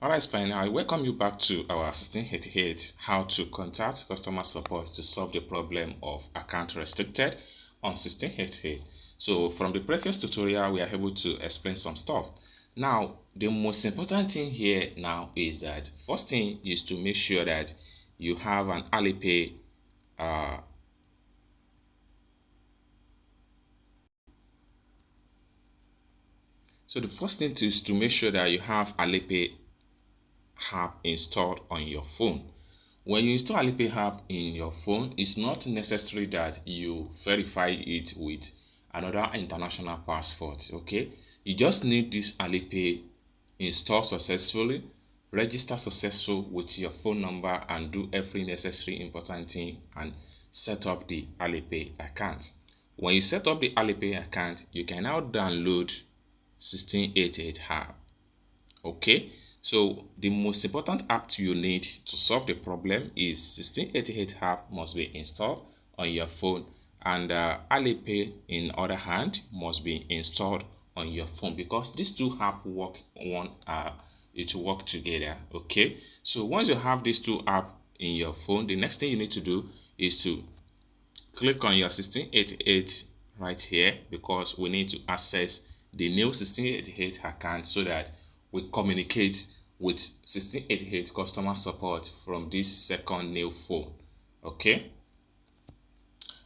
Alright, fine. I welcome you back to our 1688 how to contact customer support to solve the problem of account restricted on 1688. So from the previous tutorial, we are able to explain some stuff. Now, the most important thing here now is that first thing is to make sure that you have an Alipay so the first thing is to make sure that you have Alipay app installed on your phone. When you install Alipay app in your phone, it's not necessary that you verify it with another international passport. Okay, you just need this Alipay install successfully, register successful with your phone number, and do every necessary important thing and set up the Alipay account. When you set up the Alipay account, you can now download 1688 app. Okay, so the most important app you need to solve the problem is 1688 app must be installed on your phone, and Alipay in other hand must be installed on your phone, because these two apps work it work together. Okay, so once you have these two apps in your phone, the next thing you need to do is to click on your 1688 right here, because we need to access the new 1688 account so that we communicate with 1688 customer support from this second new phone. Okay,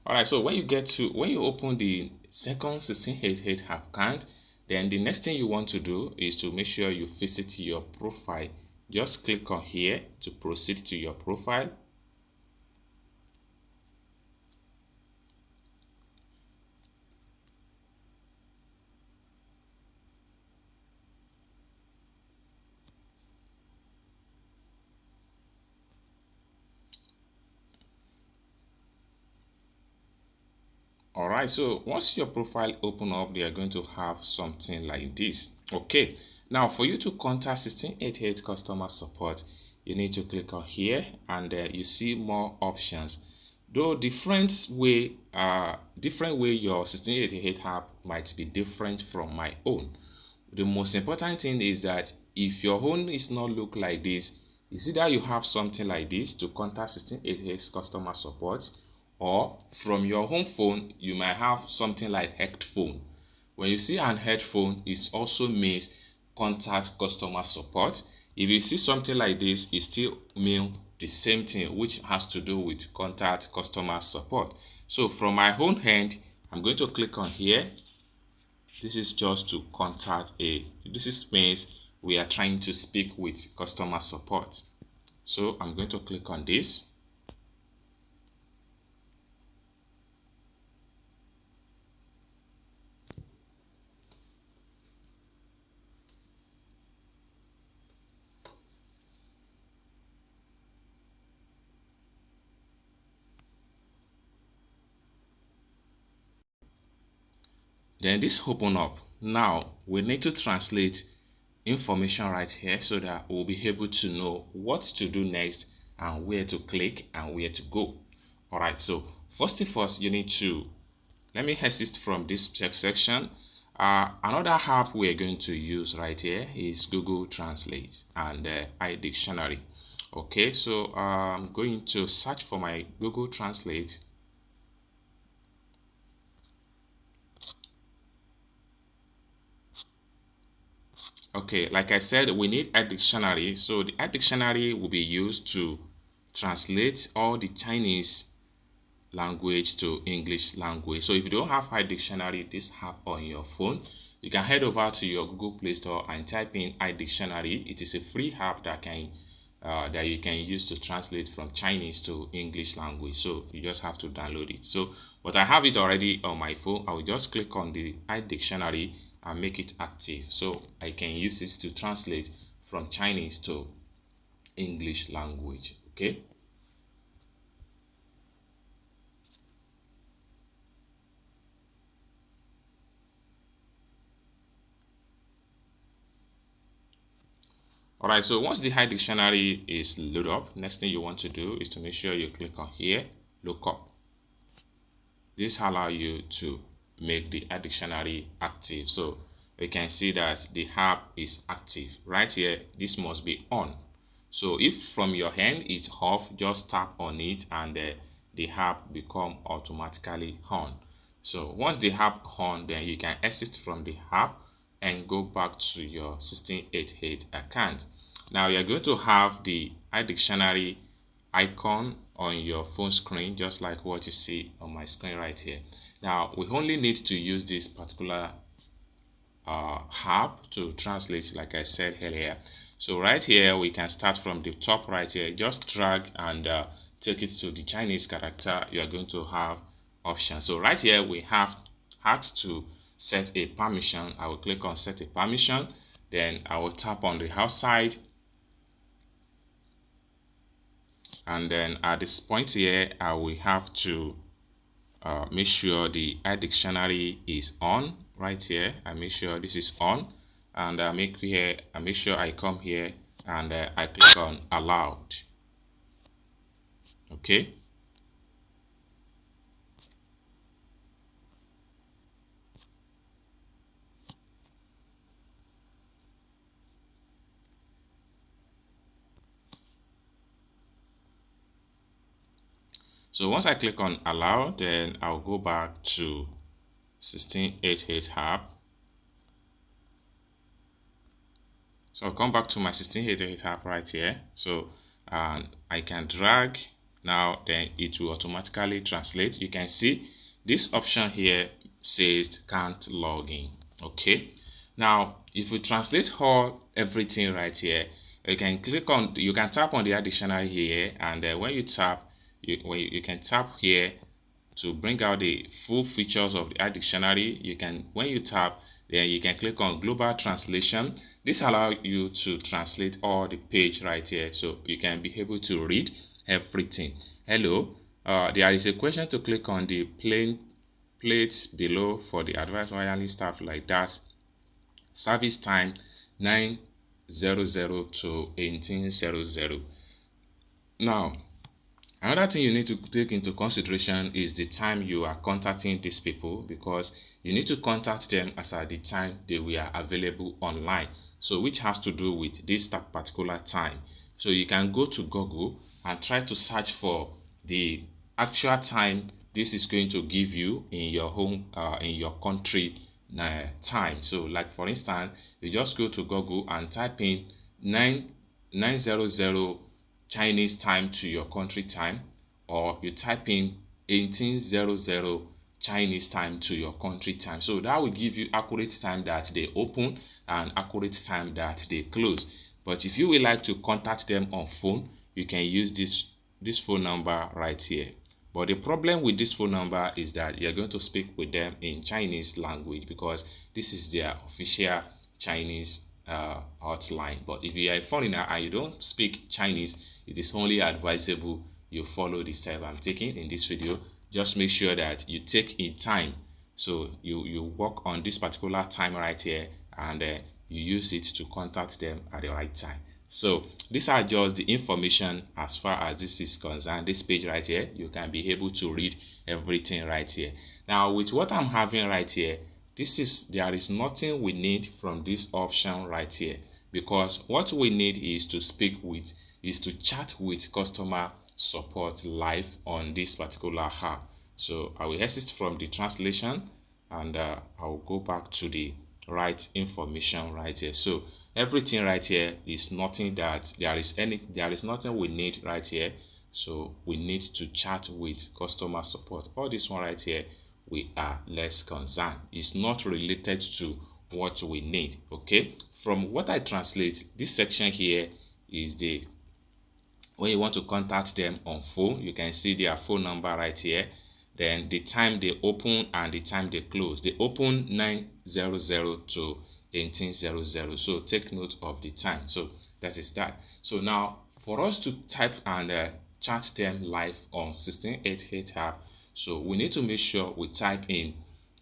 all right, so when you open the second 1688 account, then the next thing you want to do is to make sure you visit your profile. Just click on here to proceed to your profile. Alright, so once your profile open up, they are going to have something like this. Okay, now for you to contact 1688 customer support, you need to click on here, and you see more options. Though different way your 1688 app might be different from my own. The most important thing is that if your own is not look like this, is either you have something like this to contact 1688 customer support, or from your home phone you might have something like headphone. When you see an headphone, it also means contact customer support. If you see something like this, it still means the same thing, which has to do with contact customer support. So from my own hand, I'm going to click on here. This is just to contact this means we are trying to speak with customer support. So I'm going to click on this. Then this open up. Now we need to translate information right here so that we'll be able to know what to do next and where to click and where to go. Alright, so first you need to, let me exit from this section. Another app we're going to use right here is Google Translate and iDictionary. Okay, so I'm going to search for my Google Translate. Okay, like I said, we need a dictionary. So the dictionary will be used to translate all the Chinese language to English language. So if you don't have iDictionary, this app on your phone, you can head over to your Google Play Store and type in iDictionary. It is a free app that you can use to translate from Chinese to English language. So you just have to download it. So, but I have it already on my phone. I will just click on the iDictionary and make it active, so I can use it to translate from Chinese to English language. Okay. Alright, so once the iDictionary is loaded up, next thing you want to do is to make sure you click on here, look up. This allows you to make the iDictionary active. So you can see that the app is active. Right here, this must be on. So if from your hand it's off, just tap on it and the app become automatically on. So once the app on, then you can exit from the app and go back to your 1688 account. Now you're going to have the iDictionary icon on your phone screen, just like what you see on my screen right here. Now we only need to use this particular app to translate, like I said earlier. So right here we can start from the top right here, just drag and take it to the Chinese character. You are going to have options. So right here we have asked to set a permission. I will click on set a permission, then I will tap on the outside, and then at this point here I will have to make sure the iDictionary is on. Right here I make sure this is on, and I make sure I come here and I click on allowed. Okay, so once I click on allow, then I'll go back to 1688 app. So I'll come back to my 1688 app right here. So I can drag now, then it will automatically translate. You can see this option here says can't log in. Okay, now if we translate everything right here, you can tap on the iDictionary here, and when you tap, you can tap here to bring out the full features of the iDictionary. When you tap, then you can click on global translation. This allows you to translate all the page right here, so you can be able to read everything. Hello, there is a question to click on the plates below for the advanced wireless stuff like that. Service time 9:00 to 18:00. Now another thing you need to take into consideration is the time you are contacting these people, because you need to contact them as at the time they were available online, so which has to do with this particular time. So you can go to Google and try to search for the actual time this is going to give you in your home, in your country time. So like for instance, you just go to Google and type in 9:00 Chinese time to your country time, or you type in 18:00 Chinese time to your country time. So that will give you accurate time that they open and accurate time that they close. But if you would like to contact them on phone, you can use this phone number right here. But the problem with this phone number is that you're going to speak with them in Chinese language, because this is their official Chinese hotline. But if you are a foreigner and you don't speak Chinese, it is only advisable you follow the step I'm taking in this video. Just make sure that you take in time, so you work on this particular time right here, and you use it to contact them at the right time. So these are just the information as far as this is concerned. This page right here, you can be able to read everything right here. Now with what I'm having right here, there is nothing we need from this option right here, because what we need is to chat with customer support live on this particular app. So I will exit from the translation, and I will go back to the right information right here. So everything right here is nothing that there is nothing we need right here. So we need to chat with customer support. All this one right here, we are less concerned. It's not related to what we need. Okay, from what I translate, this section here is when you want to contact them on phone. You can see their phone number right here, then the time they open and the time they close. They open 9:00 to 18:00, so take note of the time. So that is that. So now for us to type and chat them live on 1688 app, so we need to make sure we type in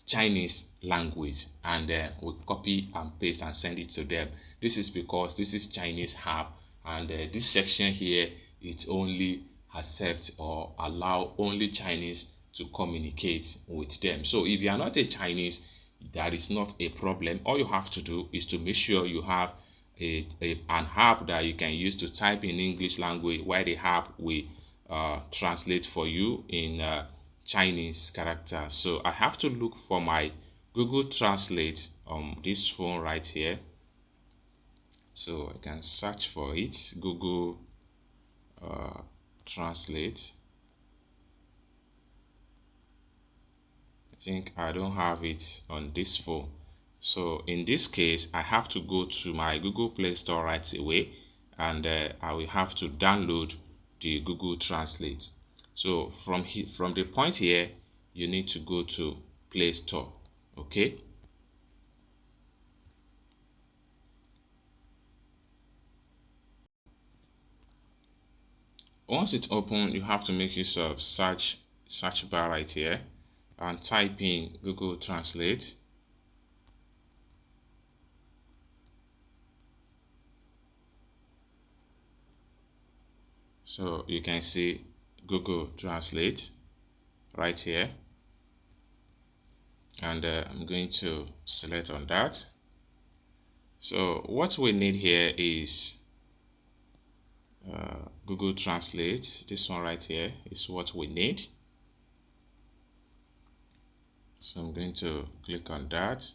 Chinese language, and we copy and paste and send it to them. This is because this is Chinese app, and this section here, it only accept or allow only Chinese to communicate with them. So if you are not a Chinese, that is not a problem. All you have to do is to make sure you have an app that you can use to type in English language, while the app will translate for you in Chinese characters. So I have to look for my Google Translate on this phone right here. So I can search for it, Google Translate. I think I don't have it on this phone. So in this case, I have to go to my Google Play Store right away, and I will have to download the Google Translate. So from the point here, you need to go to Play Store. Okay. Once it's open, you have to make use of search bar right here and type in Google Translate. So you can see Google Translate right here, and I'm going to select on that. So what we need here is Google Translate. This one right here is what we need. So I'm going to click on that.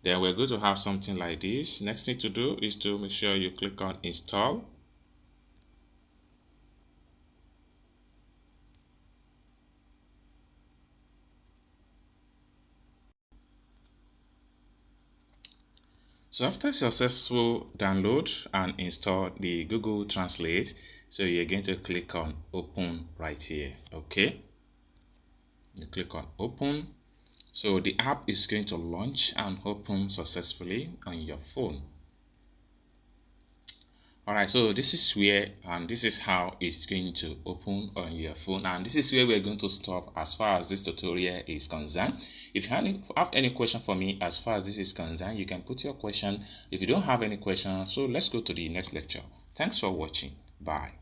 Then we're going to have something like this. Next thing to do is to make sure you click on install. So after successful download and install the Google Translate, so you're going to click on open right here. Okay, you click on open. So the app is going to launch and open successfully on your phone. Alright, so this is where and this is how it's going to open on your phone, and this is where we're going to stop as far as this tutorial is concerned. If you have any question for me as far as this is concerned, you can put your question. If you don't have any question, so let's go to the next lecture. Thanks for watching. Bye.